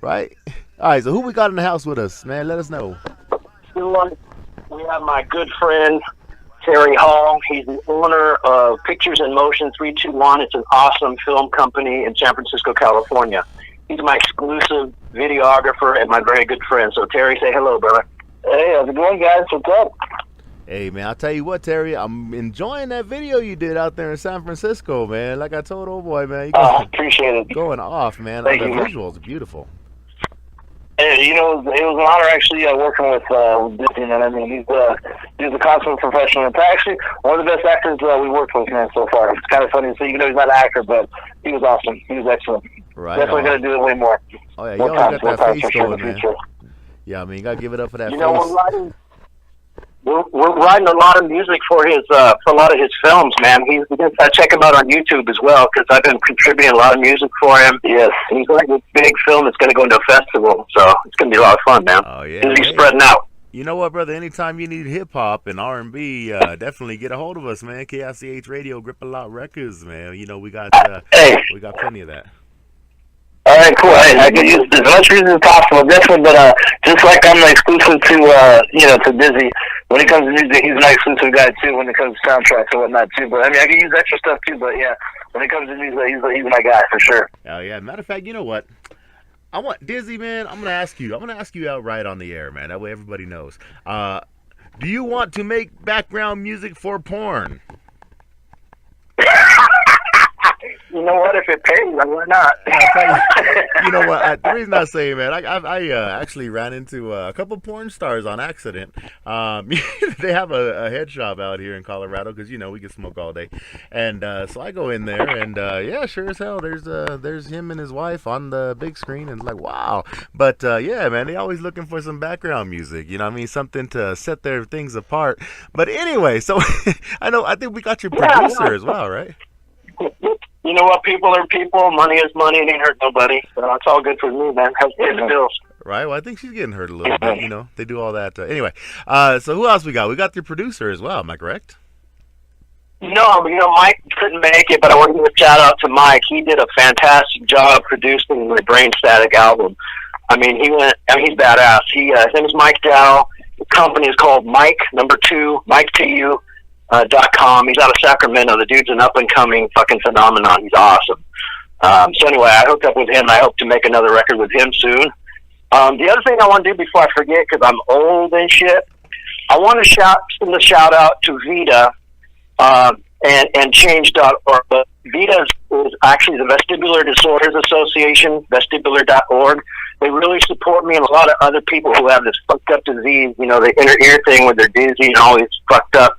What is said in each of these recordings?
Right? All right, so who we got in the house with us, man? Let us know. We have my good friend Terry Hall. He's the owner of Pictures in Motion 321. It's an awesome film company in San Francisco, California. He's my exclusive videographer and my very good friend. So Terry, say hello, brother. Hey, how's it going, guys? What's up? Hey, man, I'll tell you what, Terry, I'm enjoying that video you did out there in San Francisco, man. Like I told old boy, man, you appreciate it. Going off, man. Thank the you. visuals are beautiful. Hey, it was an honor actually working with Disney, man. I mean, he's a consummate professional. In fact, actually, one of the best actors we worked with, man, so far. It's kind of funny to see, even though he's not an actor, but he was awesome. He was excellent. Right. Definitely going to do it way more. Oh, yeah, you always got that face going, man. Yeah, I mean, you got to give it up for that face. We're writing a lot of music for a lot of his films, man. Check him out on YouTube as well, because I've been contributing a lot of music for him. Yes, and he's like this big film that's going to go into a festival, so it's going to be a lot of fun, man. Oh yeah, he's spreading out. You know what, brother? Anytime you need hip hop and R&B, definitely get a hold of us, man. KICH Radio, Grip a Lot Records, man. You know we got plenty of that. All right, cool. I could use as much reason as possible, definitely. But just like I'm exclusive to to Dizzy. When it comes to music, he's an exclusive guy too. When it comes to soundtracks and whatnot too. But I mean, I can use extra stuff too. But yeah, when it comes to music, he's my guy for sure. Oh yeah. Matter of fact, you know what? I want Dizzy, man. I'm gonna ask you outright on the air, man. That way everybody knows. Do you want to make background music for porn? You know what? If it pays, why not? You know what? The reason I say, man, I actually ran into a couple porn stars on accident. They have a head shop out here in Colorado because we can smoke all day, and so I go in there, and yeah, sure as hell, there's him and his wife on the big screen, and it's like wow. But yeah, man, they always looking for some background music. You know what I mean? Something to set their things apart. But anyway, so I think we got your producer as well, right? You know what? People are people. Money is money. It ain't hurt nobody. So it's all good for me, man. Helps pay the bills. Right. Well, I think she's getting hurt a little bit. They do all that. Anyway, so who else we got? We got your producer as well. Am I correct? No, Mike couldn't make it, but I want to give a shout out to Mike. He did a fantastic job producing the Brain Static album. I mean, he's badass. His name is Mike Dow. The company is called Mike2U. .com. He's out of Sacramento. The dude's an up-and-coming fucking phenomenon. He's awesome. So anyway, I hooked up with him. I hope to make another record with him soon. The other thing I want to do before I forget, because I'm old and shit, I want to send a shout out to Vita and Change.org. But Vita is actually the Vestibular Disorders Association, vestibular.org. They really support me and a lot of other people who have this fucked up disease, the inner ear thing where they're dizzy and always fucked up.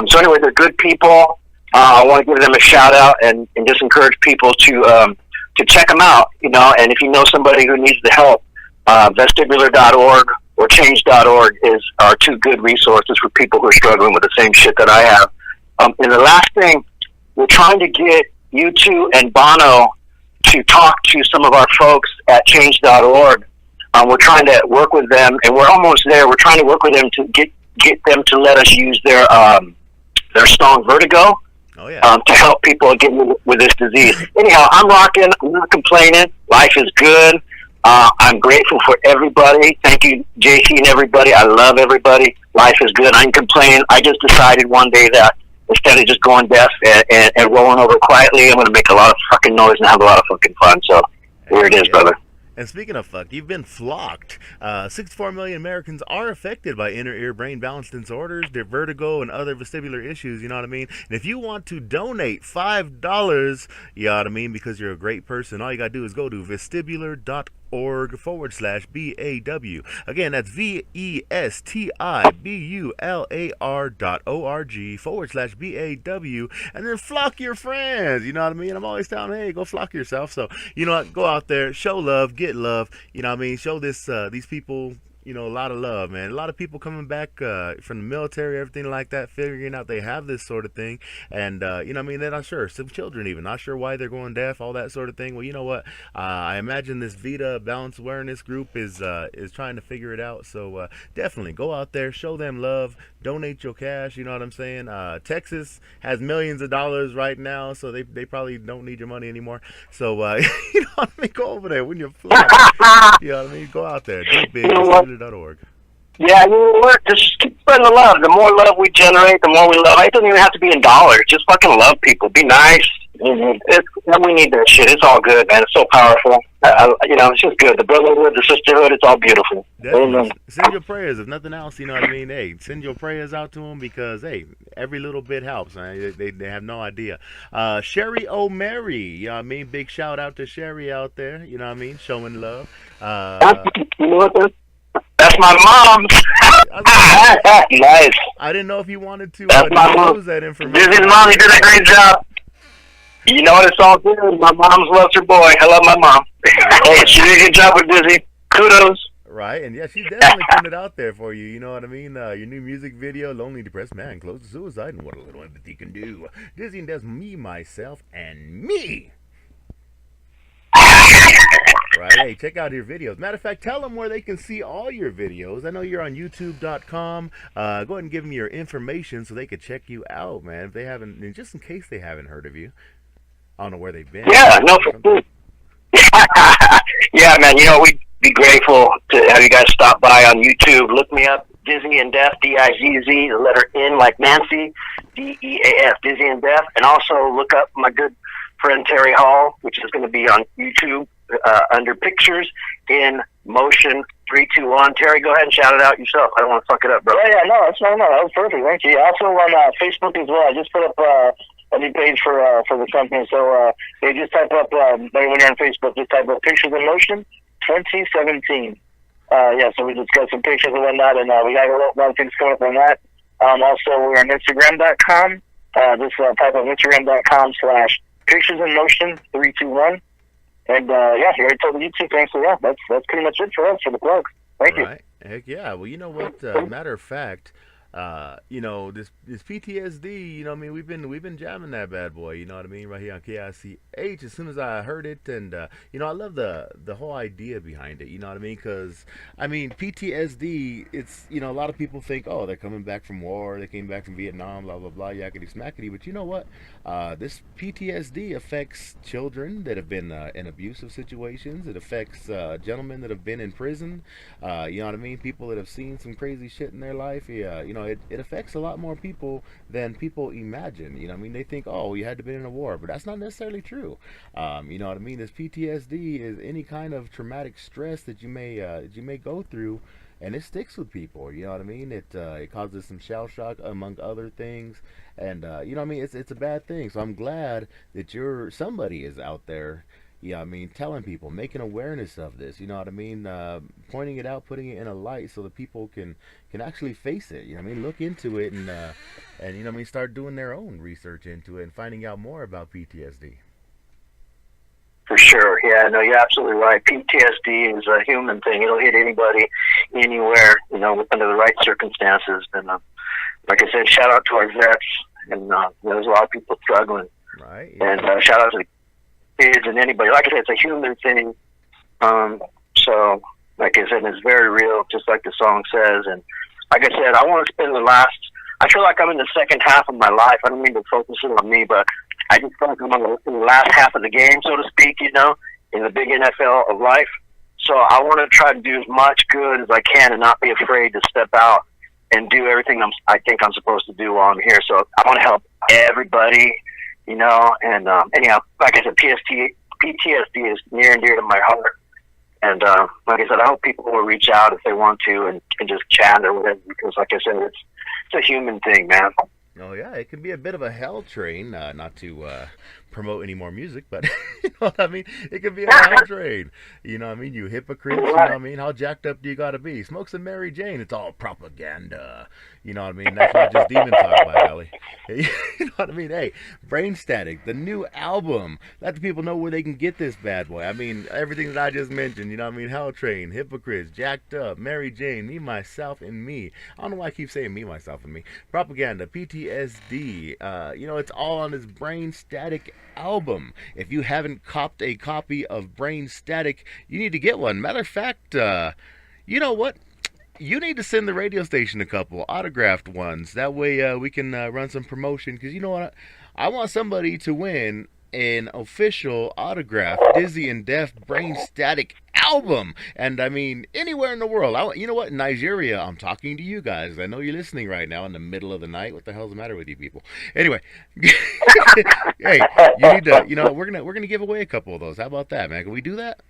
So anyway, they're good people. I want to give them a shout out and just encourage people to check them out, and if you know somebody who needs the help, vestibular.org or change.org are two good resources for people who are struggling with the same shit that I have. And the last thing, we're trying to get U2 and Bono to talk to some of our folks at change.org. We're trying to work with them, and we're almost there. We're trying to work with them to get them to let us use their song Vertigo to help people get with this disease. Anyhow, I'm rocking. I'm not complaining. Life is good. I'm grateful for everybody. Thank you, JC and everybody. I love everybody. Life is good. I ain't complaining. I just decided one day that instead of just going deaf and rolling over quietly, I'm going to make a lot of fucking noise and have a lot of fucking fun. So here it is, brother. And speaking of fuck, you've been flocked. 64 million Americans are affected by inner ear brain balance disorders, their vertigo, and other vestibular issues, you know what I mean? And if you want to donate $5, you know what I mean, because you're a great person, all you got to do is go to vestibular.org/BAW. Again, that's VESTIBULAR.org/BAW. And then flock your friends, you know what I mean? I'm always telling, hey, go flock yourself. So, you know what? Go out there, show love, get love, you know what I mean? Show these people A lot of love, man. A lot of people coming back from the military, everything like that, figuring out they have this sort of thing, and they're not sure. Some children even not sure why they're going deaf, all that sort of thing. Well, you know what? I imagine this Vita Balance Awareness group is trying to figure it out. So definitely go out there, show them love, donate your cash. You know what I'm saying? Texas has millions of dollars right now, so they probably don't need your money anymore. So you know what I mean? Go over there when you're flying. You know what I mean? Go out there, do big. You know what? .org. Yeah, you know what? Just keep spreading the love. The more love we generate, the more we love. It doesn't even have to be in dollars. Just fucking love people. Be nice. We need that shit. It's all good, man. It's so powerful. It's just good. The brotherhood, the sisterhood, it's all beautiful. Send your prayers, if nothing else. You know what I mean? Hey, send your prayers out to them because, hey, every little bit helps, man. They have no idea. Sherry O'Mary, you know what I mean? Big shout out to Sherry out there. You know what I mean? Showing love. You know what? That's my mom. Nice. I didn't know if you wanted to disclose that information. Dizzy's mom, you did a great job. You know what? It's all good. My mom loves her boy. I love my mom. She did a good job with Dizzy. Kudos. Right, and yeah, she definitely put it out there for you. You know what I mean? Your new music video, Lonely Depressed Man, Close to Suicide, and What a Little Empathy Can Do. Dizzy does Me, Myself, and Me. Right, hey, check out your videos. Matter of fact, tell them where they can see all your videos. I know you're on YouTube.com. Go ahead and give them your information so they could check you out, man. If they haven't, and just in case they haven't heard of you, I don't know where they've been. Yeah, no, for sure. Yeah, man. We'd be grateful to have you guys stop by on YouTube. Look me up, Dizzy and Deaf, Dizz, the letter N like Nancy, Deaf, Dizzy and Deaf, and also look up my good friend Terry Hall, which is going to be on YouTube under Pictures in Motion 321. Terry, go ahead and shout it out yourself. I don't want to fuck it up, bro. Yeah, no, that was perfect. Thank you. Also on Facebook as well. I just put up a new page for the company. So they just type up when you're on Facebook, just type up Pictures in Motion 2017. So we just got some pictures and whatnot, and we got a lot of things coming up on that. Also, we're on Instagram.com. Just type up Instagram.com/Pictures in Motion 321. And you already told the YouTube thing, so that's pretty much it for us for the plugs. Thank you. Heck yeah. Well, you know what? Matter of fact, this PTSD, you know what I mean, we've been jamming that bad boy, you know what I mean, right here on KICH. As soon as I heard it, and I love the whole idea behind it, you know what I mean, because PTSD, it's, a lot of people think, oh, they're coming back from war, they came back from Vietnam, blah blah blah, yakety smackety, but you know what, this PTSD affects children that have been in abusive situations. It affects gentlemen that have been in prison, you know what I mean, people that have seen some crazy shit in their life. It affects a lot more people than people imagine. You know what I mean? They think, oh, you had to be in a war, but that's not necessarily true. You know what I mean? This PTSD is any kind of traumatic stress that you may go through, and it sticks with people. You know what I mean? It causes some shell shock among other things, and you know what I mean? It's a bad thing. So I'm glad that somebody is out there. Yeah, I mean, telling people, making awareness of this, you know what I mean, pointing it out, putting it in a light so that people can actually face it, you know what I mean, look into it, and you know what I mean, start doing their own research into it and finding out more about PTSD. For sure, yeah, no, you're absolutely right. PTSD is a human thing. It'll hit anybody, anywhere, under the right circumstances. And like I said, shout out to our vets, and there's a lot of people struggling. Right. Yeah. And shout out to kids and anybody. Like I said, it's a human thing. So, like I said, it's very real, just like the song says. And like I said, I want to spend I feel like I'm in the second half of my life. I don't mean to focus it on me, but I just feel like I'm in the last half of the game, so to speak, in the big NFL of life. So I want to try to do as much good as I can and not be afraid to step out and do everything I think I'm supposed to do while I'm here. So I want to help everybody. And anyhow, like I said, PTSD is near and dear to my heart. And like I said, I hope people will reach out if they want to and just chat or whatever, because like I said, it's a human thing, man. Oh yeah, it can be a bit of a hell train, not to promote any more music, but you know what I mean? It could be a hell train. You know what I mean? You hypocrites, you know what I mean? How jacked up do you gotta be? Smoke some Mary Jane, it's all propaganda. You know what I mean? That's not just demon talk, by golly. You know what I mean? Hey, Brain Static, the new album. Let the people know where they can get this bad boy. I mean, everything that I just mentioned, you know what I mean? Hell Train, Hypocrites, Jacked Up, Mary Jane, Me, Myself, and Me. I don't know why I keep saying Me, Myself, and Me. Propaganda, PTSD. You know, it's all on this Brain Static album. If you haven't copped a copy of Brain Static, you need to get one. Matter of fact, you know what? You need to send the radio station a couple autographed ones. That way we can run some promotion. Because you know what? I want somebody to win an official autographed Dizzy and Deaf Brain Static album. And I mean, anywhere in the world. You know what? In Nigeria, I'm talking to you guys. I know you're listening right now in the middle of the night. What the hell's the matter with you people? Anyway, hey, you need to. You know, we're gonna give away a couple of those. How about that, man? Can we do that?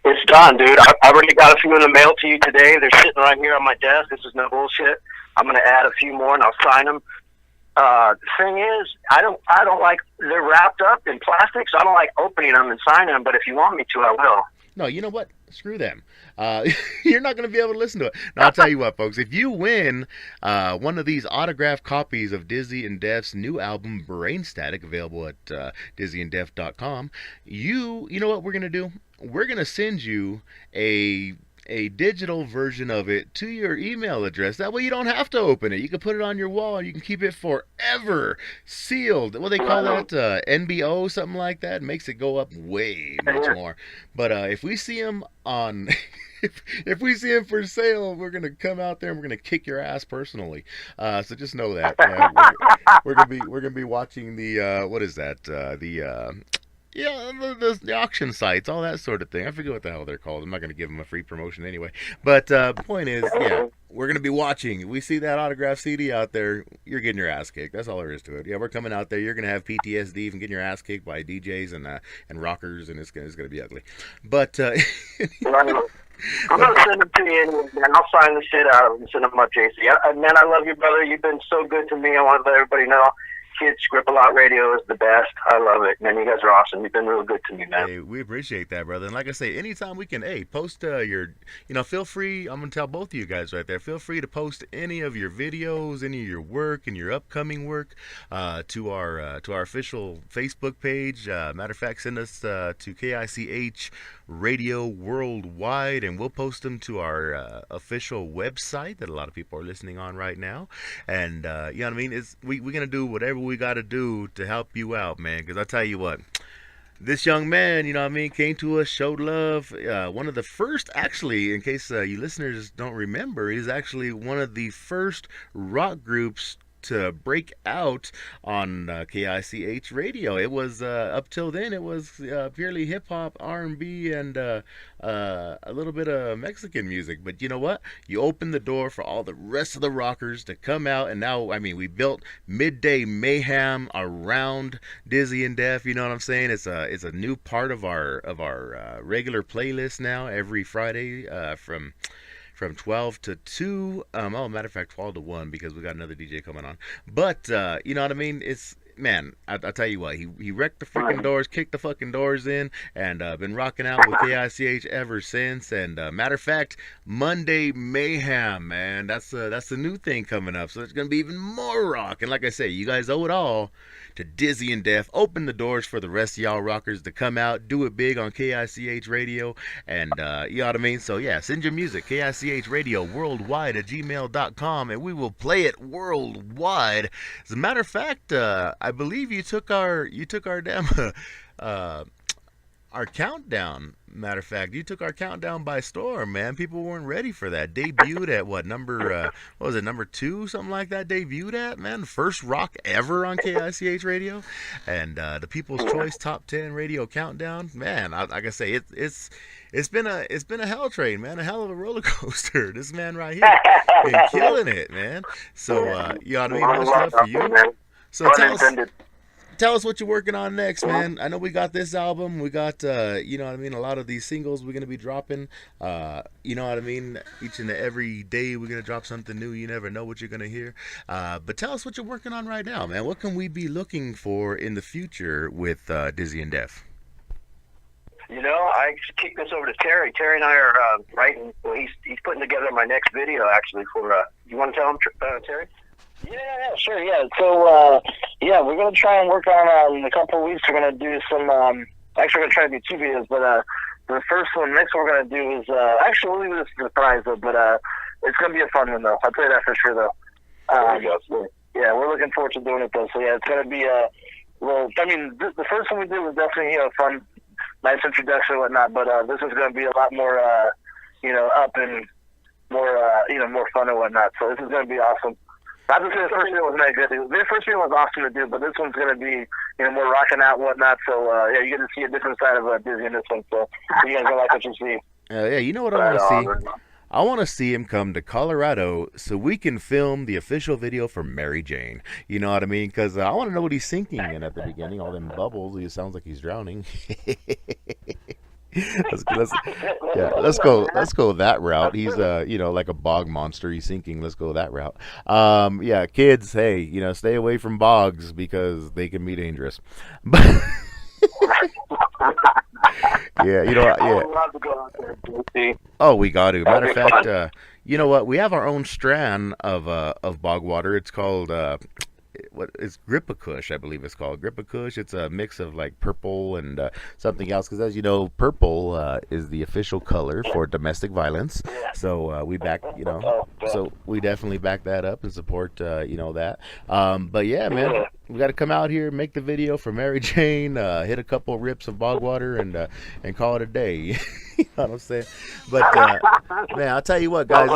It's done, dude. I already got a few in the mail to you today. They're sitting right here on my desk. This is no bullshit. I'm going to add a few more and I'll sign them. The thing is, I don't like, they're wrapped up in plastic, so I don't like opening them and signing them, but if you want me to, I will. No, you know what? Screw them. You're not going to be able to listen to it. Now, I'll tell you what, folks. If you win one of these autographed copies of Dizzy and Def's new album, Brain Static, available at dizzyanddeaf.com, you know what we're going to do? We're going to send you a digital version of it to your email address. That way you don't have to open it. You can put it on your wall and you can keep it forever sealed. What they call that? NBO, something like that. Makes it go up way much more. But if we see them on... If we see him for sale, we're gonna come out there and we're gonna kick your ass personally. So just know that we're gonna be watching the what is that? The auction sites, all that sort of thing. I forget what the hell they're called. I'm not going to give them a free promotion anyway. But the point is, yeah, we're going to be watching. We see that autographed CD out there, you're getting your ass kicked. That's all there is to it. Yeah, we're coming out there. You're going to have PTSD from getting your ass kicked by DJs and rockers, and it's going to be ugly. But I'm going to send them to you, and I'll sign the shit out of them and send them up, JC. Man, I love you, brother. You've been so good to me. I want to let everybody know. KICH Scripalot Radio is the best. I love it, man. You guys are awesome. You've been real good to me, man. Hey, we appreciate that, brother. And like I say, anytime we can, post your, feel free. I'm gonna tell both of you guys right there. Feel free to post any of your videos, any of your work, and your upcoming work to our official Facebook page. Matter of fact, send us to KICH Radio Worldwide, and we'll post them to our official website that a lot of people are listening on right now. And you know what I mean? We're gonna do whatever we got to do to help you out, man. Because I tell you what, this young man, you know what I mean, came to us, showed love. One of the first, actually, in case you listeners don't remember, he's actually one of the first rock groups to break out on KICH radio. It was up till then it was purely hip hop, R&B, and a little bit of Mexican music. But you know what? You opened the door for all the rest of the rockers to come out, and now I mean we built midday mayhem around Dizzy and Def. You know what I'm saying? It's a new part of our regular playlist now every Friday from 12 to 2. Matter of fact, 12 to 1 because we got another DJ coming on. But, you know what I mean? It's, man, I'll tell you what. He wrecked the freaking doors, kicked the fucking doors in, and been rocking out with KICH ever since. And, matter of fact, Monday Mayhem, man. That's the new thing coming up. So it's going to be even more rock. And like I say, you guys owe it all to Dizzy and Def. Open the doors for the rest of y'all rockers to come out, do it big on KICH Radio, and you know what I mean? So yeah, send your music, KICH Radio Worldwide at gmail.com, and we will play it worldwide. As a matter of fact, I believe you took our damn our countdown. Matter of fact, you took our countdown by storm, man. People weren't ready for that. Debuted at what was it, number 2, something like that? Debuted at, man, first rock ever on KICH Radio, and the People's Choice Top 10 Radio Countdown. Man, like I say, it's been a hell train, man, a hell of a roller coaster. This man right here been killing it, man. So you know what I mean? Much love for you. So tell us what you're working on next, man. I know we got this album. We got, you know what I mean, a lot of these singles we're going to be dropping. You know what I mean? Each and every day we're going to drop something new. You never know what you're going to hear. But tell us what you're working on right now, man. What can we be looking for in the future with Dizzy and Def? You know, I kick this over to Terry. Terry and I are writing. Well, he's putting together my next video, actually, for... you want to tell him, Terry? Yeah, sure, yeah. So, we're going to try and work on, in a couple of weeks, we're going to do some, actually, we're going to try to do 2 videos, but the first one, next one we're going to do is, actually, we'll leave it as a surprise, though, but it's going to be a fun one, though. I'll tell you that for sure, though. Yeah, we're looking forward to doing it, though. So, yeah, it's going to be, the first one we did was definitely, fun, nice introduction and whatnot, but this one's going to be a lot more, up and more, more fun and whatnot. So this is going to be awesome. Not to say the first video was not good. The first video was awesome to do, but this one's going to be, more rocking out and whatnot. So, you get to see a different side of Dizzy in this one. So you guys going to like what you see. Yeah, you know what I want to see? I want to see him come to Colorado so we can film the official video for Mary Jane. You know what I mean? Because I want to know what he's sinking in at the beginning. All them bubbles. He sounds like he's drowning. Let's go that route. He's like a bog monster. He's sinking. Let's go that route. Kids, hey, stay away from bogs because they can be dangerous. But Oh, we got to. Matter of fact, you know what? We have our own strand of bog water. It's called it's Grippacush, I believe it's called Grippacush. It's a mix of like purple and something else. Because as you know, purple is the official color for domestic violence. So we back, so we definitely back that up and support, that. But yeah, man. We got to come out here, make the video for Mary Jane, hit a couple rips of bog water, and call it a day. You know what I'm saying? But man, I'll tell you what, guys.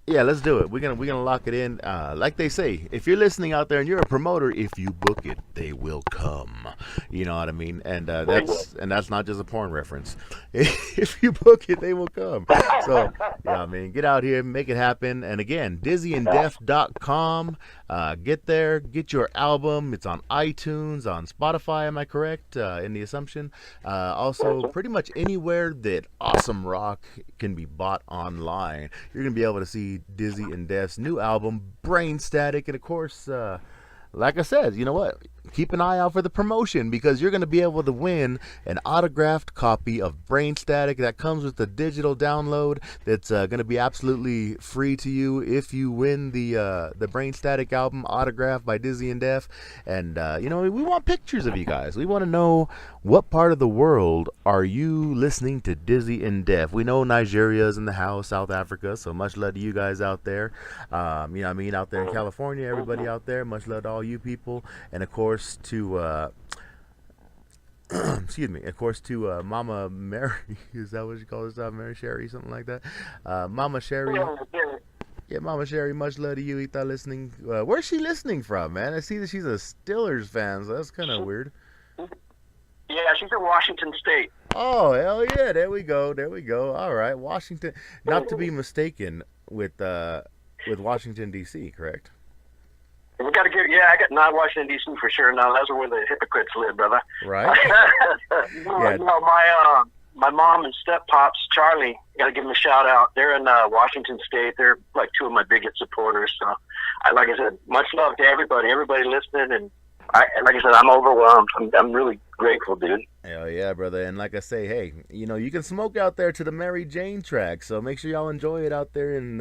Yeah, let's do it. We're gonna lock it in. Like they say, if you're listening out there and you're a promoter, if you book it, they will come. You know what I mean? And that's not just a porn reference. If you book it, they will come. So get out here, make it happen. And again, dizzyanddeaf.com. Get there, get your album. It's on iTunes, on Spotify. Am I correct in the assumption? Also, pretty much anywhere that awesome rock can be bought online, you're gonna be able to see Dizzy and Def's new album, Brain Static. And of course, like I said, you know what? Keep an eye out for the promotion because you're going to be able to win an autographed copy of Brain Static that comes with the digital download that's going to be absolutely free to you if you win the Brain Static album autographed by Dizzy and Def. And, we want pictures of you guys. We want to know what part of the world are you listening to Dizzy and Def. We know Nigeria's in the house, South Africa, so much love to you guys out there. Out there in California, everybody out there, much love to all you people. And, of course, to Mama Mary. Is that what she calls herself? Mary Sherry, something like that. Mama Sherry. Yeah, Mama Sherry, much love to you. Etha listening. Where's she listening from, man? I see that she's a Steelers fan, so that's kind of weird. Yeah, she's in Washington State. Oh, hell yeah. There we go. All right, Washington. Not to be mistaken with Washington, D.C., correct? We got to I got not Washington D.C. for sure. Now that's where the hypocrites live, brother. Right. My mom and step pops, Charlie, got to give them a shout out. They're in Washington State. They're like 2 of my biggest supporters. So, like I said, much love to everybody listening. And like I said, I'm overwhelmed. I'm really grateful, dude. Hell yeah, brother. And like I say, hey, you can smoke out there to the Mary Jane track, so make sure y'all enjoy it out there in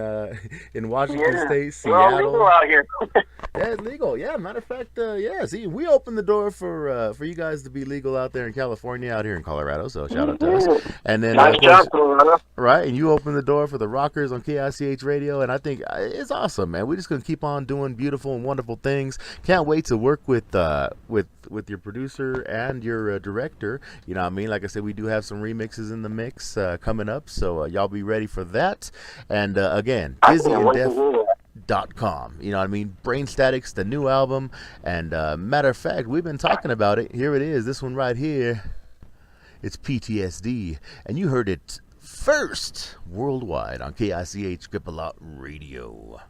Washington State, Seattle. We're all legal out here. Yeah, it's legal. Yeah, matter of fact, see, we opened the door for you guys to be legal out there in California, out here in Colorado, so shout out to us. And then, nice job, Colorado. Right, and you opened the door for the rockers on KICH Radio, and I think it's awesome, man. We're just going to keep on doing beautiful and wonderful things. Can't wait to work with your producer and your director. You know what I mean? Like I said, we do have some remixes in the mix coming up, so y'all be ready for that. And again, dizzyanddeaf.com. You know what I mean? Brain Static's the new album. And matter of fact, we've been talking about it. Here it is. This one right here. It's PTSD. And you heard it first worldwide on KICH Grip-A-Lot Radio.